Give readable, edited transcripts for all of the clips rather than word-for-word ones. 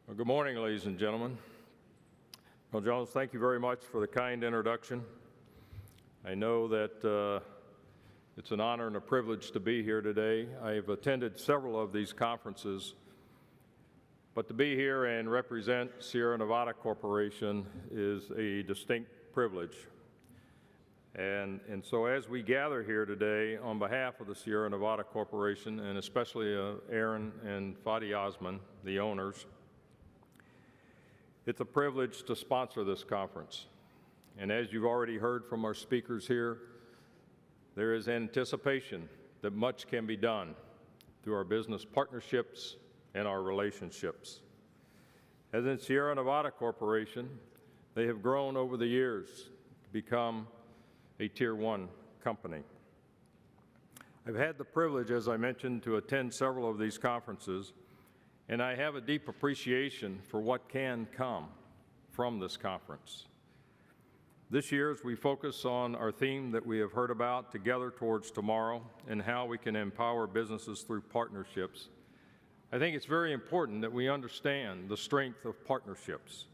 Well, good morning, ladies and gentlemen. Well, Jones, thank you very much for the kind introduction. I know that it's an honor and a privilege to be here today. I have attended several of these conferences, but to be here and represent Sierra Nevada Corporation is a distinct privilege. And so as we gather here today on behalf of the Sierra Nevada Corporation, and especially Aaron and Fadi Osman, the owners, it's a privilege to sponsor this conference. And as you've already heard from our speakers here, there is anticipation that much can be done through our business partnerships and our relationships. As in Sierra Nevada Corporation, they have grown over the years to become a Tier 1 company. I've had the privilege, as I mentioned, to attend several of these conferences, and I have a deep appreciation for what can come from this conference. This year, as we focus on our theme that we have heard about, Together Towards Tomorrow, and how we can empower businesses through partnerships, I think it's very important that we understand the strength of partnerships.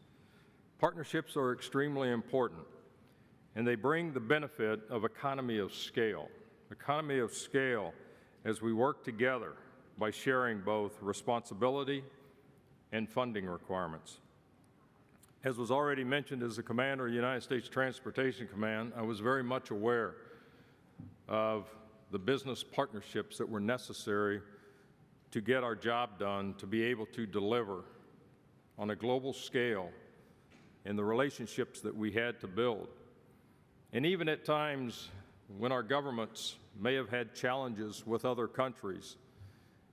Partnerships are extremely important, and they bring the benefit of economy of scale. Economy of scale as we work together by sharing both responsibility and funding requirements. As was already mentioned, as the commander of the United States Transportation Command, I was very much aware of the business partnerships that were necessary to get our job done, to be able to deliver on a global scale, and the relationships that we had to build. And even at times when our governments may have had challenges with other countries,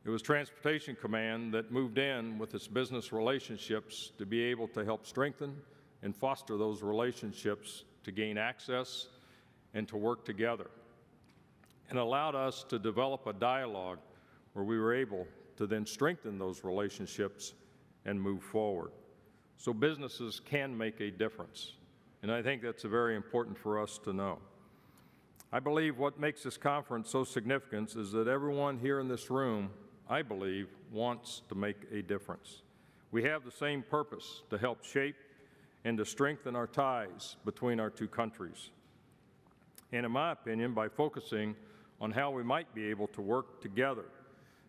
it was Transportation Command that moved in with its business relationships to be able to help strengthen and foster those relationships to gain access and to work together, and allowed us to develop a dialogue where we were able to then strengthen those relationships and move forward. So businesses can make a difference, and I think that's very important for us to know. I believe what makes this conference so significant is that everyone here in this room, I believe, wants to make a difference. We have the same purpose, to help shape and to strengthen our ties between our two countries. And in my opinion, by focusing on how we might be able to work together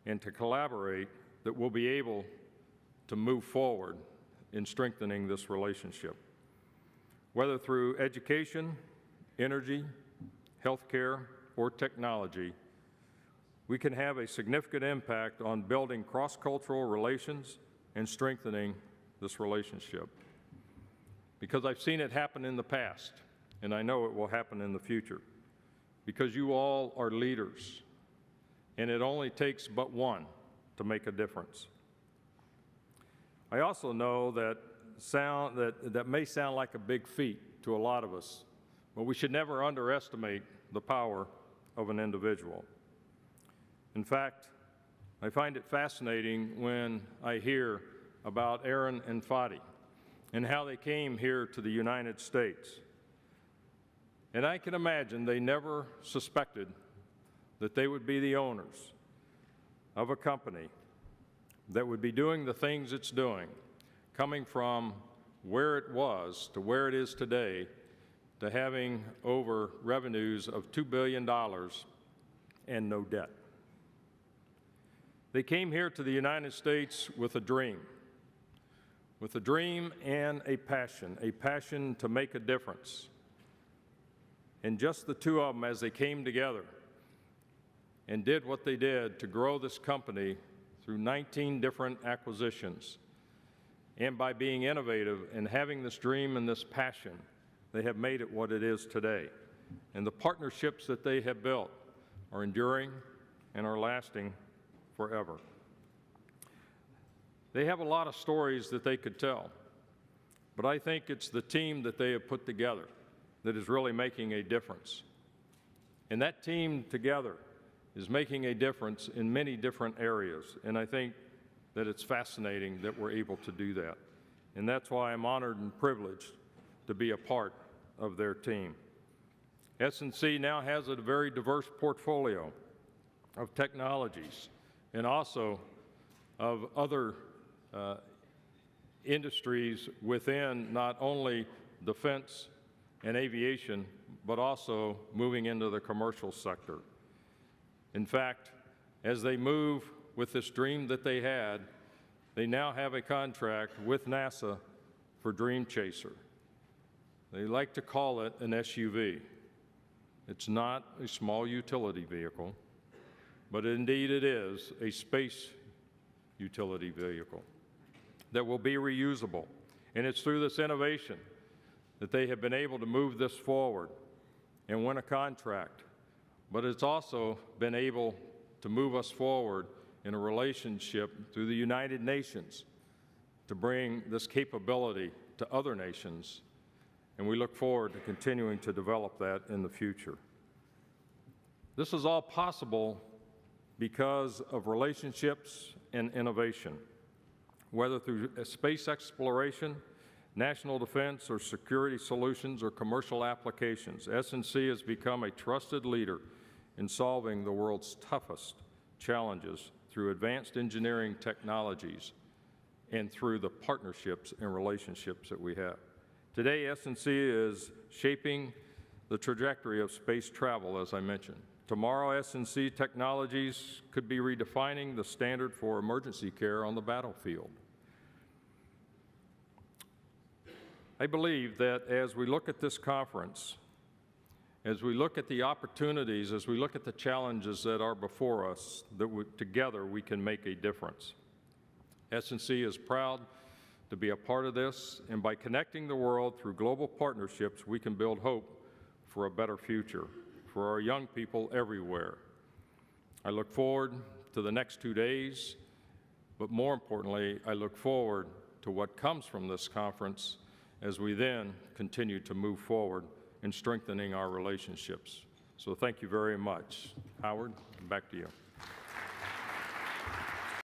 and to collaborate, that we'll be able to move forward in strengthening this relationship. Whether through education, energy, healthcare, or technology, we can have a significant impact on building cross-cultural relations and strengthening this relationship. Because I've seen it happen in the past, and I know it will happen in the future. Because you all are leaders, and it only takes but one to make a difference. I also know that that may sound like a big feat to a lot of us, but we should never underestimate the power of an individual. In fact, I find it fascinating when I hear about Aaron and Fadi and how they came here to the United States. And I can imagine they never suspected that they would be the owners of a company that would be doing the things it's doing, coming from where it was to where it is today, to having over revenues of $2 billion and no debt. They came here to the United States with a dream and a passion to make a difference. And just the two of them, as they came together and did what they did to grow this company through 19 different acquisitions, and by being innovative and having this dream and this passion, they have made it what it is today. And the partnerships that they have built are enduring and are lasting forever. They have a lot of stories that they could tell, but I think it's the team that they have put together that is really making a difference. And that team together is making a difference in many different areas, and I think that it's fascinating that we're able to do that. And that's why I'm honored and privileged to be a part of their team. S&C now has a very diverse portfolio of technologies and also of other industries within not only defense and aviation, but also moving into the commercial sector. In fact, as they move with this dream that they had, they now have a contract with NASA for Dream Chaser. They like to call it an SUV. It's not a small utility vehicle, but indeed it is a space utility vehicle that will be reusable. And it's through this innovation that they have been able to move this forward and win a contract. But it's also been able to move us forward in a relationship through the United Nations to bring this capability to other nations. And we look forward to continuing to develop that in the future. This is all possible because of relationships and innovation. Whether through space exploration, national defense, or security solutions, or commercial applications, S&C has become a trusted leader in solving the world's toughest challenges through advanced engineering technologies and through the partnerships and relationships that we have. Today, S&C is shaping the trajectory of space travel, as I mentioned. Tomorrow, S&C technologies could be redefining the standard for emergency care on the battlefield. I believe that as we look at this conference, as we look at the opportunities, as we look at the challenges that are before us, that together we can make a difference. S&C is proud to be a part of this, and by connecting the world through global partnerships, we can build hope for a better future for our young people everywhere. I look forward to the next 2 days, but more importantly, I look forward to what comes from this conference as we then continue to move forward in strengthening our relationships. So thank you very much. Howard, back to you.